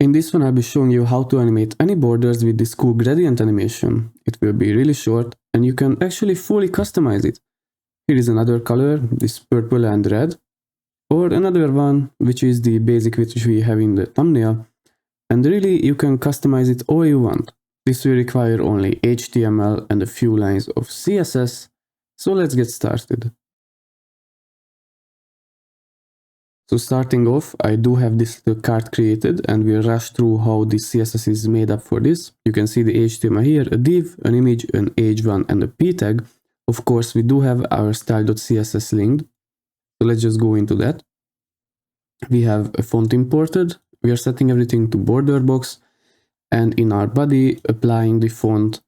In this one, I'll be showing you how to animate any borders with this cool gradient animation. It will be really short and you can actually fully customize it. Here is another color, this purple and red, or another one, which is the basic which we have in the thumbnail. And really, you can customize it all you want. This will require only HTML and a few lines of CSS. So let's get started. So starting off, I do have this little card created and we'll rush through how the CSS is made up for this. You can see the HTML here, a div, an image, an h1 and a p tag. Of course, we do have our style.css linked. So let's just go into that. We have a font imported. We are setting everything to border box. And in our body, applying the font,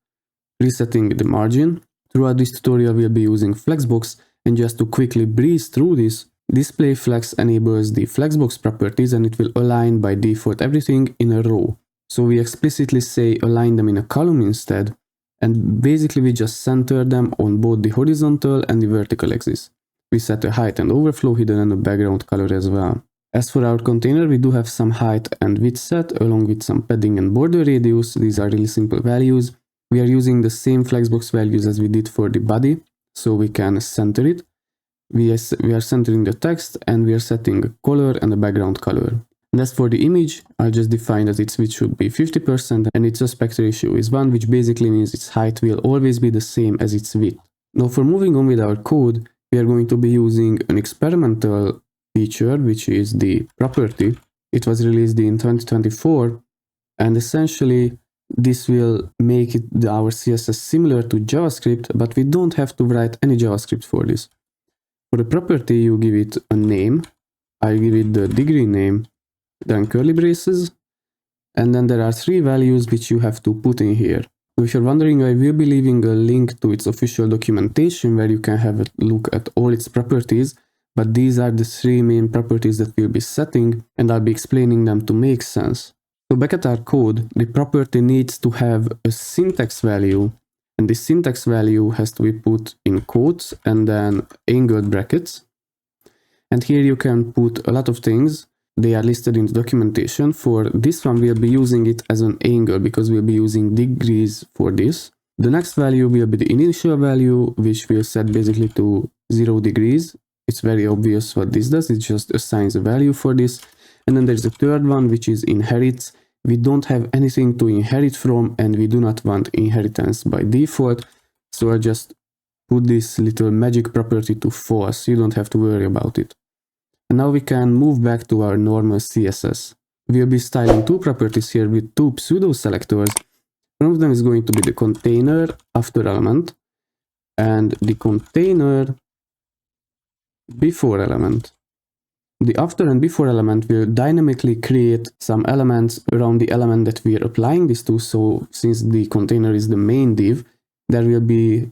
resetting the margin. Throughout this tutorial, we'll be using Flexbox. And just to quickly breeze through this, display flex enables the Flexbox properties and it will align by default everything in a row. So we explicitly say align them in a column instead. And basically we just center them on both the horizontal and the vertical axis. We set a height and overflow hidden and a background color as well. As for our container, we do have some height and width set along with some padding and border radius. These are really simple values. We are using the same Flexbox values as we did for the body, so we can center it. We are centering the text and we are setting a color and a background color. And as for the image, I'll just define that its width should be 50% and its aspect ratio is 1, which basically means its height will always be the same as its width. Now for moving on with our code, we are going to be using an experimental feature, which is the property. It was released in 2024 and essentially this will make our CSS similar to JavaScript, but we don't have to write any JavaScript for this. For the property, you give it a name. I give it the degree name, then curly braces, and then there are 3 values which you have to put in here. So if you're wondering, I will be leaving a link to its official documentation where you can have a look at all its properties, but these are the 3 main properties that we'll be setting, and I'll be explaining them to make sense. So back at our code, the property needs to have a syntax value. And this syntax value has to be put in quotes and then angled brackets. And here you can put a lot of things. They are listed in the documentation. For this one, we'll be using it as an angle because we'll be using degrees for this. The next value will be the initial value, which we'll set basically to 0 degrees. It's very obvious what this does. It just assigns a value for this. And then there's the third one, which is inherits. We don't have anything to inherit from and we do not want inheritance by default. So I'll just put this little magic property to false. You don't have to worry about it. And now we can move back to our normal CSS. We'll be styling 2 properties here with 2 pseudo selectors. One of them is going to be the container after element and the container before element. The after and before element will dynamically create some elements around the element that we are applying this to. So since the container is the main div, there will be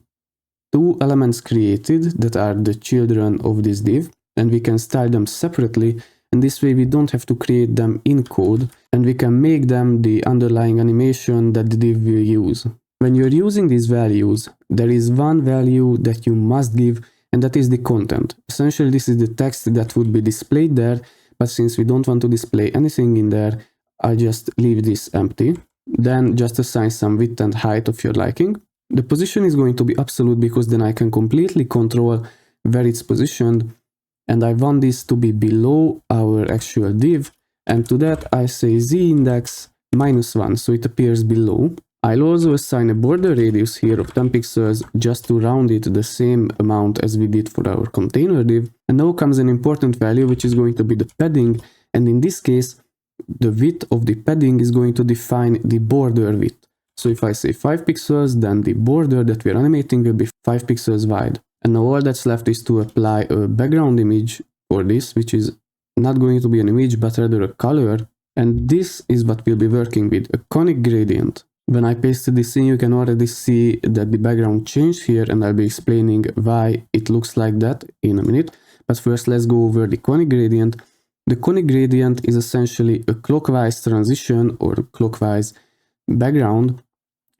2 elements created that are the children of this div, and we can style them separately. And this way we don't have to create them in code, and we can make them the underlying animation that the div will use. When you're using these values, there is one value that you must give, and that is the content. Essentially, this is the text that would be displayed there, but since we don't want to display anything in there, I'll just leave this empty. Then just assign some width and height of your liking. The position is going to be absolute because then I can completely control where it's positioned, and I want this to be below our actual div, and to that I say z-index -1, so it appears below. I'll also assign a border radius here of 10 pixels just to round it the same amount as we did for our container div. And now comes an important value, which is going to be the padding. And in this case, the width of the padding is going to define the border width. So if I say 5 pixels, then the border that we're animating will be 5 pixels wide. And now all that's left is to apply a background image for this, which is not going to be an image, but rather a color. And this is what we'll be working with, a conic gradient. When I pasted this in, you can already see that the background changed here, and I'll be explaining why it looks like that in a minute. But first, let's go over the conic gradient. The conic gradient is essentially a clockwise transition or clockwise background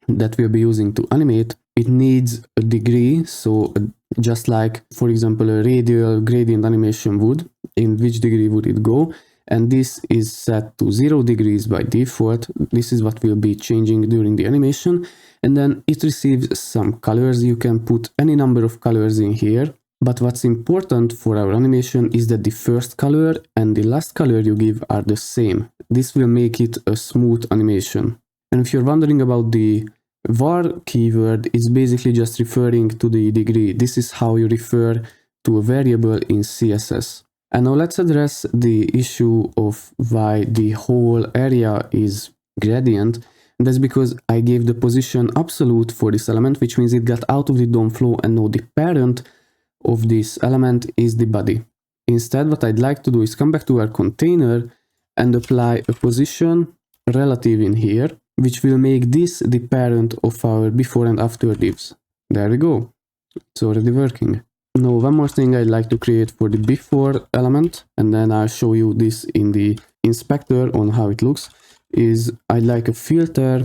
that we'll be using to animate. It needs a degree, so just like, for example, a radial gradient animation would, in which degree would it go? and this is set to 0 degrees by default. This is what will be changing during the animation, and then it receives some colors. You can put any number of colors in here, but what's important for our animation is that the first color and the last color you give are the same. This will make it a smooth animation. And if you're wondering about the var keyword, it's basically just referring to the degree. This is how you refer to a variable in CSS. And now let's address the issue of why the whole area is gradient. And that's because I gave the position absolute for this element, which means it got out of the DOM flow, and now the parent of this element is the body. Instead, what I'd like to do is come back to our container and apply a position relative in here, which will make this the parent of our before and after divs. There we go. It's already working. Now, one more thing I'd like to create for the before element, and then I'll show you this in the inspector on how it looks, is I'd like a filter.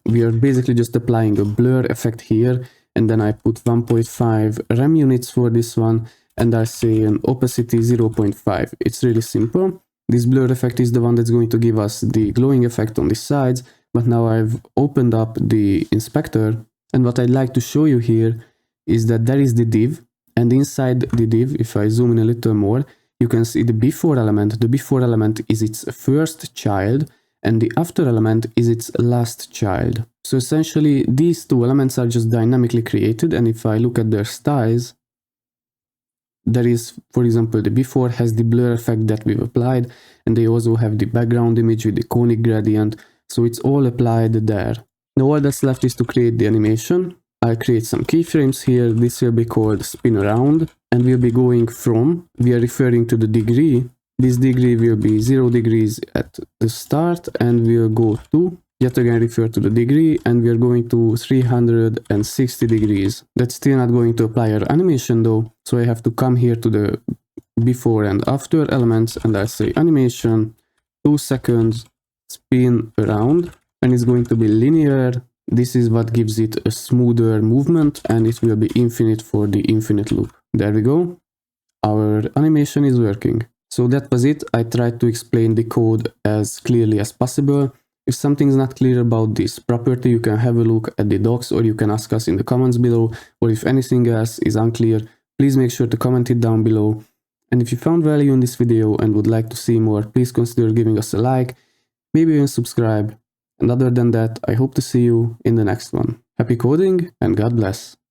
We are basically just applying a blur effect here, and then I put 1.5 rem units for this one, and I say an opacity 0.5. It's really simple. This blur effect is the one that's going to give us the glowing effect on the sides, but now I've opened up the inspector, and what I'd like to show you here is that there is the div, and inside the div, if I zoom in a little more, you can see the before element. The before element is its first child, and the after element is its last child. So essentially, these two elements are just dynamically created, and if I look at their styles, there is, for example, the before has the blur effect that we've applied, and they also have the background image with the conic gradient, so it's all applied there. Now all that's left is to create the animation. I'll create some keyframes here. This will be called spin around, and we'll be going from, we are referring to the degree. This degree will be 0 degrees at the start, and we'll go to, yet again refer to the degree, and we are going to 360 degrees. That's still not going to apply our animation though, so I have to come here to the before and after elements, and I say animation, 2 seconds, spin around, and it's going to be linear. This is what gives it a smoother movement, and it will be infinite for the infinite loop. There we go. Our animation is working. So that was it. I tried to explain the code as clearly as possible. If something's not clear about this property, you can have a look at the docs, or you can ask us in the comments below, or if anything else is unclear, please make sure to comment it down below. And if you found value in this video and would like to see more, please consider giving us a like, maybe even subscribe. And other than that, I hope to see you in the next one. Happy coding and God bless.